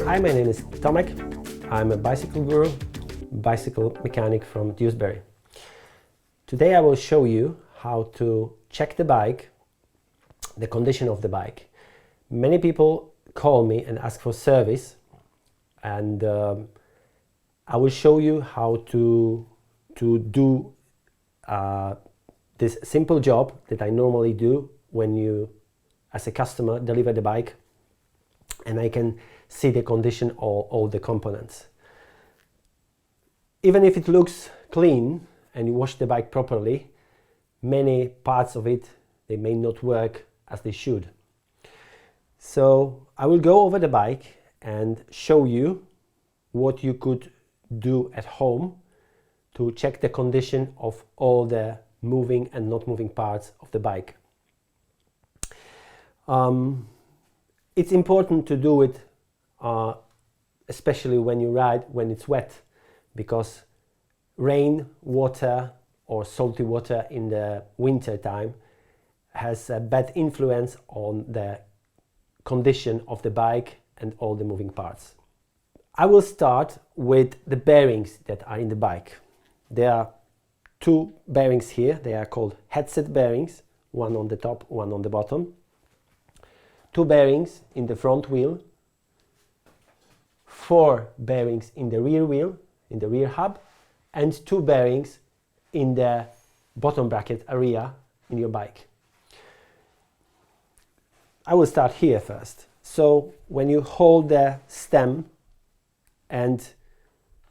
Hi, my name is Tomek. I'm a bicycle guru, bicycle mechanic from Dewsbury. Today I will show you how to check the bike, the condition of the bike. Many people call me and ask for service, and I will show you how to do this simple job that I normally do when you, as a customer, deliver the bike, and I can see the condition of all the components. Even if it looks clean and you wash the bike properly, many parts of it, they may not work as they should. So I will go over the bike and show you what you could do at home to check the condition of all the moving and not moving parts of the bike. It's important to do it especially when you ride when it's wet, because rain, water or salty water in the winter time has a bad influence on the condition of the bike and all the moving parts. I will start with the bearings that are in the bike. There are two bearings here. They are called headset bearings, one on the top, one on the bottom. Two bearings in the front wheel, four bearings in the rear wheel, in the rear hub, and two bearings in the bottom bracket area in your bike. I will start here first. So when you hold the stem and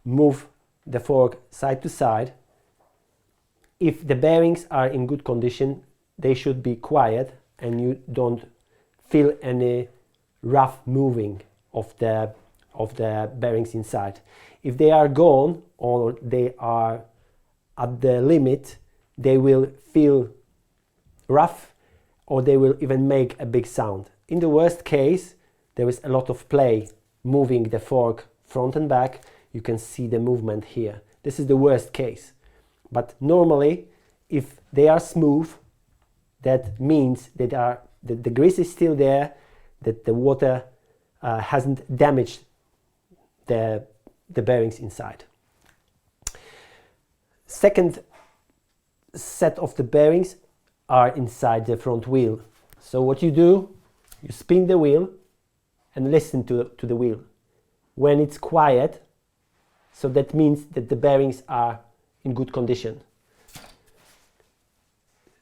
move the fork side to side, if the bearings are in good condition, they should be quiet and you don't feel any rough moving of the bearings inside. If they are gone or they are at the limit, they will feel rough or they will even make a big sound. In the worst case, there is a lot of play moving the fork front and back. You can see the movement here. This is the worst case. But normally, if they are smooth, that means that the grease is still there, that the water hasn't damaged the bearings inside. Second set of the bearings are inside the front wheel. So what you do, you spin the wheel and listen to the wheel. When it's quiet, so that means that the bearings are in good condition.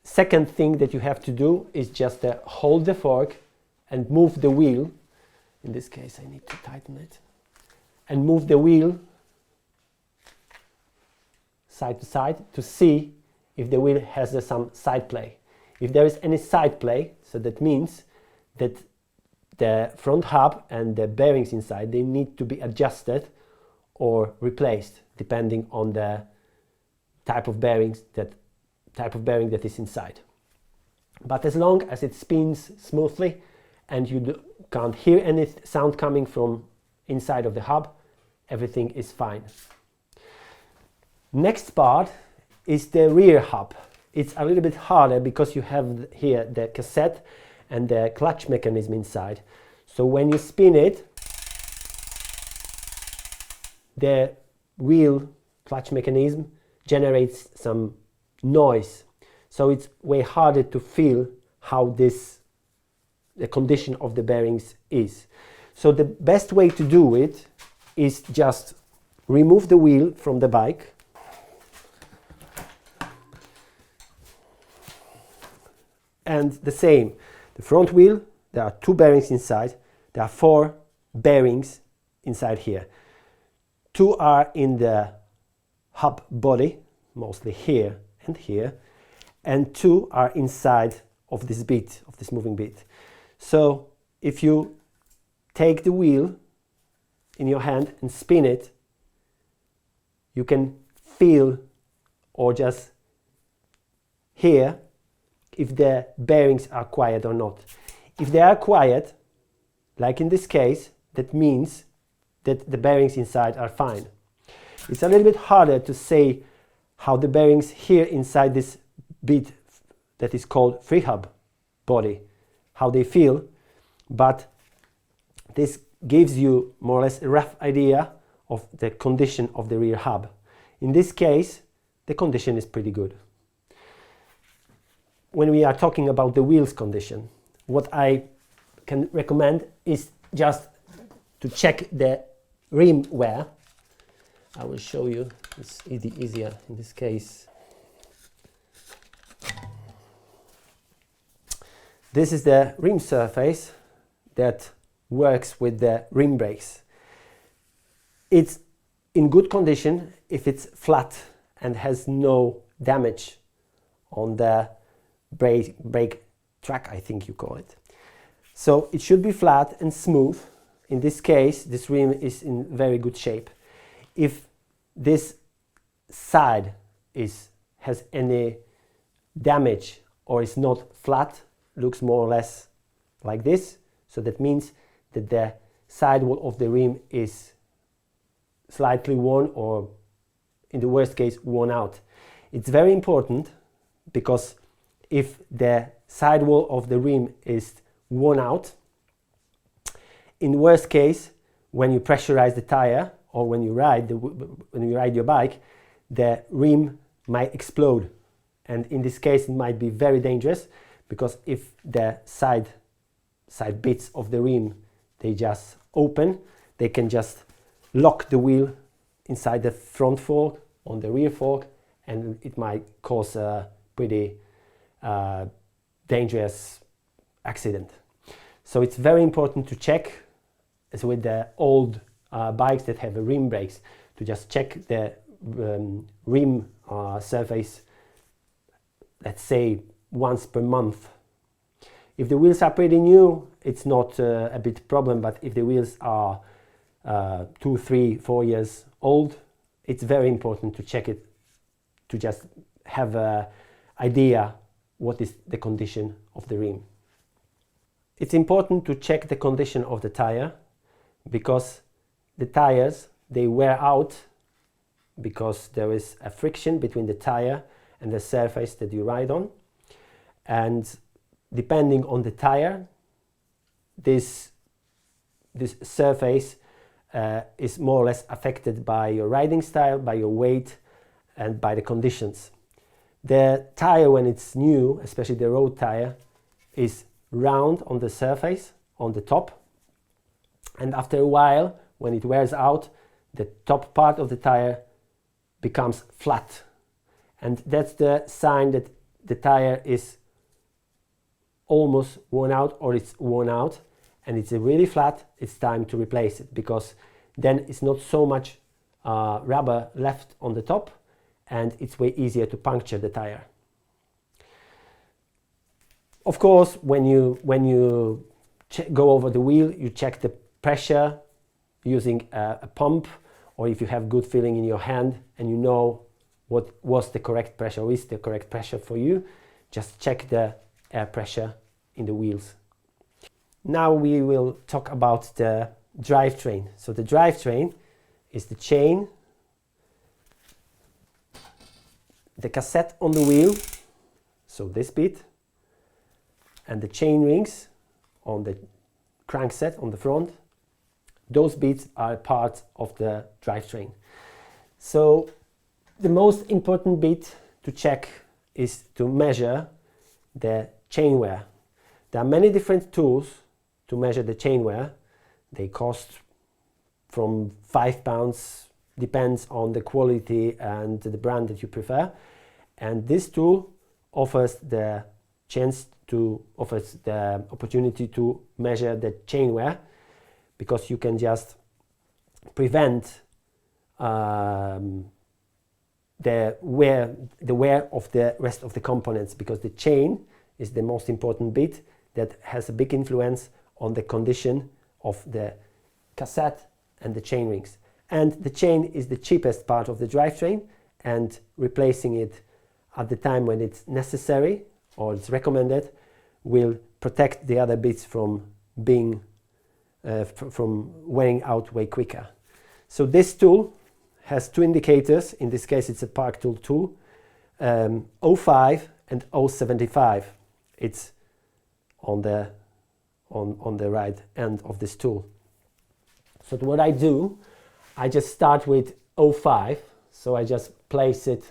Second thing that you have to do is just hold the fork and move the wheel. In this case, I need to tighten it. And move the wheel side to side to see if the wheel has some side play. If there is any side play, so that means that the front hub and the bearings inside, they need to be adjusted or replaced depending on the type of bearing that is inside. But as long as it spins smoothly and you can't hear any sound coming from inside of the hub, everything is fine. Next part is the rear hub. It's a little bit harder because you have here the cassette and the clutch mechanism inside. So when you spin it, the wheel clutch mechanism generates some noise. So it's way harder to feel how the condition of the bearings is. So the best way to do it is just remove the wheel from the bike. And the same, the front wheel, there are two bearings inside. There are four bearings inside here. Two are in the hub body, mostly here and here, and two are inside of this bit, of this moving bit. So if you take the wheel in your hand and spin it, you can feel or just hear if the bearings are quiet or not. If they are quiet, like in this case, that means that the bearings inside are fine. It's a little bit harder to say how the bearings here inside this bit that is called free hub body, how they feel, but this gives you more or less a rough idea of the condition of the rear hub. In this case, the condition is pretty good. When we are talking about the wheels condition, what I can recommend is just to check the rim wear. I will show you, it's easier in this case. This is the rim surface that works with the rim brakes. It's in good condition if it's flat and has no damage on the brake track, I think you call it. So it should be flat and smooth. In this case, this rim is in very good shape. If this side has any damage or is not flat, looks more or less like this, so that means that the sidewall of the rim is slightly worn, or in the worst case worn out. It's very important, because if the sidewall of the rim is worn out, in worst case, when you pressurize the tire or when you ride your bike, the rim might explode, and in this case it might be very dangerous, because if the side bits of the rim, they just open, they can just lock the wheel inside the front fork on the rear fork, and it might cause a pretty dangerous accident. So it's very important to check, as with the old bikes that have rim brakes, to just check the rim surface, let's say once per month. If the wheels are pretty new, it's not a big problem, but if the wheels are 2, 3, 4 years old, it's very important to check it, to just have an idea what is the condition of the rim. It's important to check the condition of the tire, because the tires, they wear out because there is a friction between the tire and the surface that you ride on, and depending on the tire, this surface is more or less affected by your riding style, by your weight, and by the conditions. The tire, when it's new, especially the road tire, is round on the surface, on the top, and after a while, when it wears out, the top part of the tire becomes flat, and that's the sign that the tire is almost worn out, or it's worn out and it's really flat. It's time to replace it, because then it's not so much rubber left on the top, and it's way easier to puncture the tire. Of course, when you go over the wheel, you check the pressure using a pump, or if you have good feeling in your hand and you know what was the correct pressure, or is the correct pressure for you, just check the air pressure in the wheels. Now we will talk about the drivetrain. So the drivetrain is the chain, the cassette on the wheel, so this bit, and the chain rings on the crankset on the front. Those bits are part of the drivetrain. So the most important bit to check is to measure the chain wear. There are many different tools to measure the chain wear. They cost from £5, depends on the quality and the brand that you prefer. And this tool offers the opportunity to measure the chain wear, because you can just prevent the wear of the rest of the components, because the chain is the most important bit that has a big influence on the condition of the cassette and the chain rings. And the chain is the cheapest part of the drivetrain, and replacing it at the time when it's necessary or it's recommended will protect the other bits from being from wearing out way quicker. So this tool has two indicators. In this case, it's a Park Tool tool, 0.5 and 0.75. It's on the right end of this tool. So what I do, I just start with 0.5, so I just place it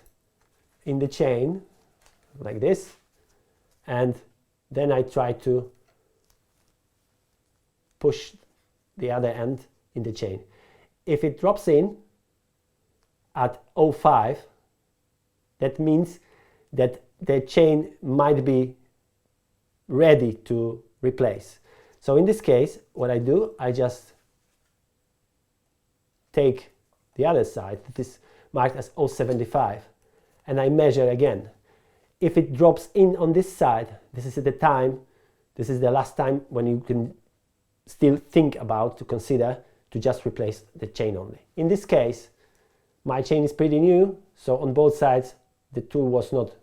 in the chain like this, and then I try to push the other end in the chain. If it drops in at 0.5, that means that the chain might be ready to replace. So in this case, what I do, I just take the other side that is marked as 0.75 and I measure again. If it drops in on this side, this is the last time when you can still think about to consider to just replace the chain only. In this case, my chain is pretty new, so on both sides the tool was not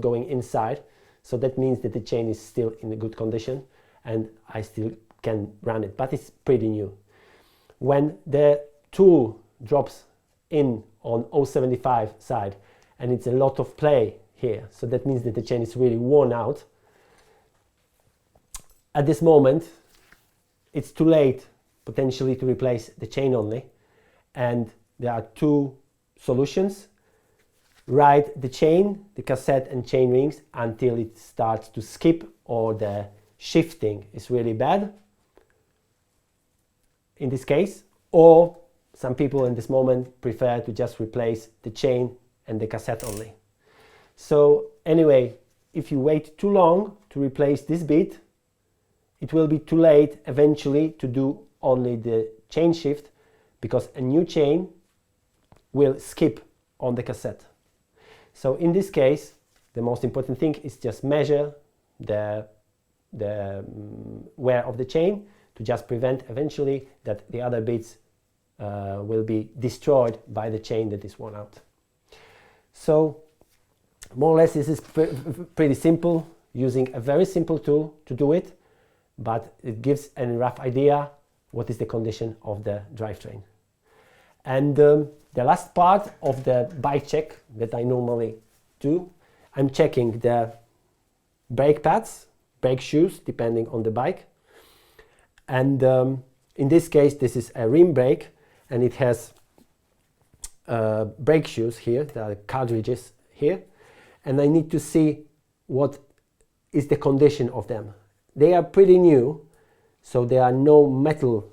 going inside, so that means that the chain is still in a good condition and I still can run it, but it's pretty new. When the tool drops in on 0.75 side and it's a lot of play here, so that means that the chain is really worn out, at this moment it's too late potentially to replace the chain only, and there are two solutions. Ride the chain, the cassette and chain rings until it starts to skip or the shifting is really bad in this case, or some people in this moment prefer to just replace the chain and the cassette only. So anyway, if you wait too long to replace this bit, it will be too late eventually to do only the chain shift, because a new chain will skip on the cassette. So in this case, the most important thing is just measure the wear of the chain to just prevent eventually that the other bits will be destroyed by the chain that is worn out. So more or less this is pretty simple, using a very simple tool to do it, but it gives a rough idea what is the condition of the drivetrain. And the last part of the bike check that I normally do, I'm checking the brake pads, brake shoes, depending on the bike. And in this case, this is a rim brake, and it has brake shoes here, the cartridges here, and I need to see what is the condition of them. They are pretty new, so there are no metal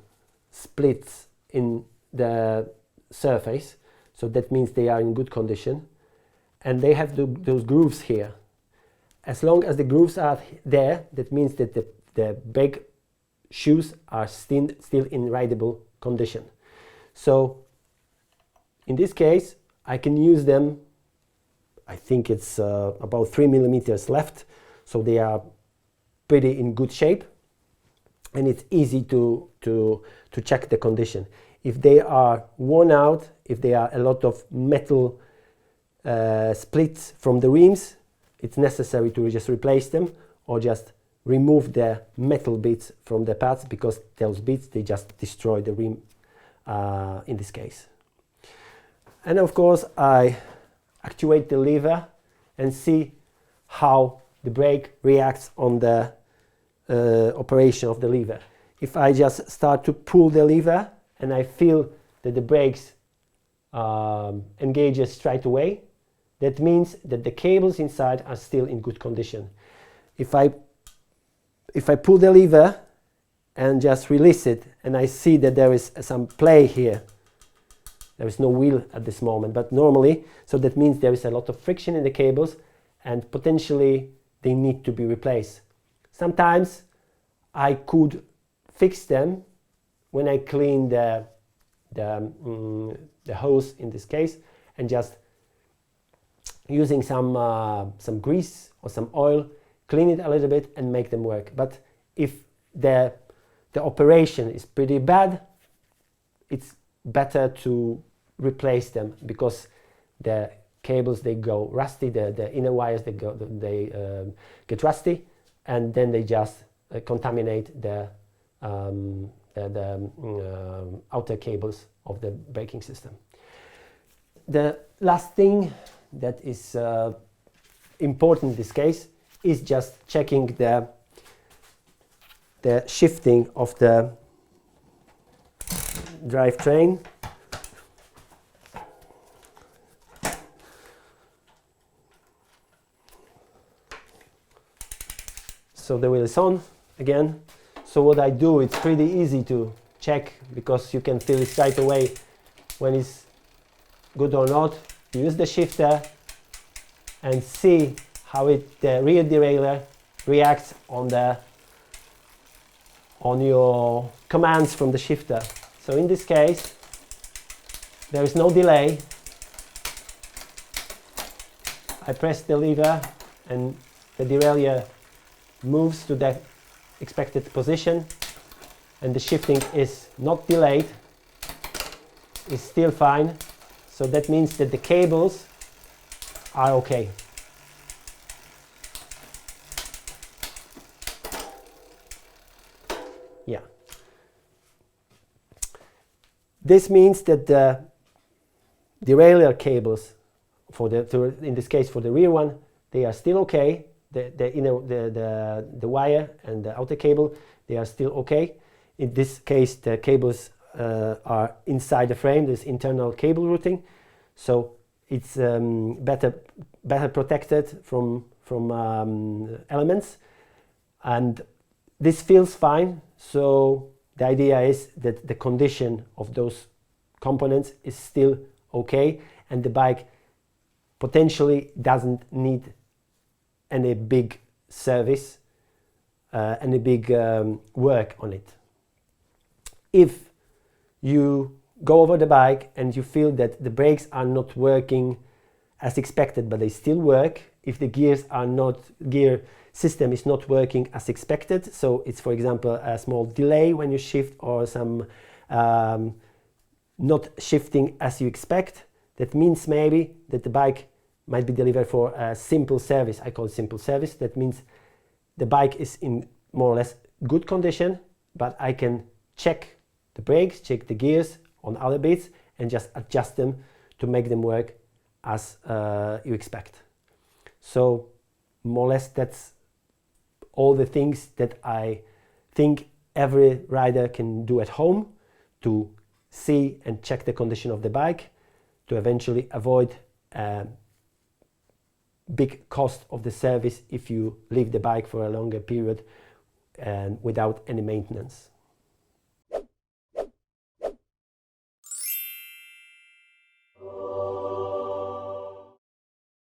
splits in the surface, so that means they are in good condition, and they have those grooves here. As long as the grooves are there, that means that the brake shoes are still in rideable condition. So in this case I can use them. I think it's about 3 millimeters left, so they are pretty in good shape, and it's easy to check the condition. If they are worn out, if there are a lot of metal splits from the rims, it's necessary to just replace them or just remove the metal bits from the pads, because those bits, they just destroy the rim in this case. And of course I actuate the lever and see how the brake reacts on the operation of the lever. If I just start to pull the lever and I feel that the brakes engages straight away, that means that the cables inside are still in good condition. If I pull the lever and just release it and I see that there is some play here, there is no wheel at this moment, but normally, so that means there is a lot of friction in the cables and potentially they need to be replaced. Sometimes I could fix them when I clean the hose in this case, and just using some grease or some oil, clean it a little bit and make them work. But if the operation is pretty bad, it's better to replace them, because the cables, they go rusty, the inner wires, they get rusty, and then they just contaminate the outer cables of the braking system. The last thing that is important in this case is just checking the shifting of the drivetrain. So the wheel is on again. So what I do, it's pretty easy to check because you can feel it right away when it's good or not. You use the shifter and see how the rear derailleur reacts on your commands from the shifter. So in this case, there is no delay. I press the lever and the derailleur moves to the expected position, and the shifting is not delayed, it's still fine. So that means that the cables are okay. Yeah. This means that the derailleur cables, in this case for the rear one, they are still okay. The wire and the outer cable, they are still okay. In this case, the cables are inside the frame. There's internal cable routing, so it's better protected from elements, and this feels fine. So the idea is that the condition of those components is still okay, and the bike potentially doesn't need any big service, any big work on it. If you go over the bike and you feel that the brakes are not working as expected, but they still work, if the gear system is not working as expected, so it's, for example, a small delay when you shift or some not shifting as you expect, that means maybe that the bike might be delivered for a simple service. I call it simple service. That means the bike is in more or less good condition, but I can check the brakes, check the gears on other bits, and just adjust them to make them work as you expect. So more or less that's all the things that I think every rider can do at home to see and check the condition of the bike, to eventually avoid big cost of the service if you leave the bike for a longer period and without any maintenance.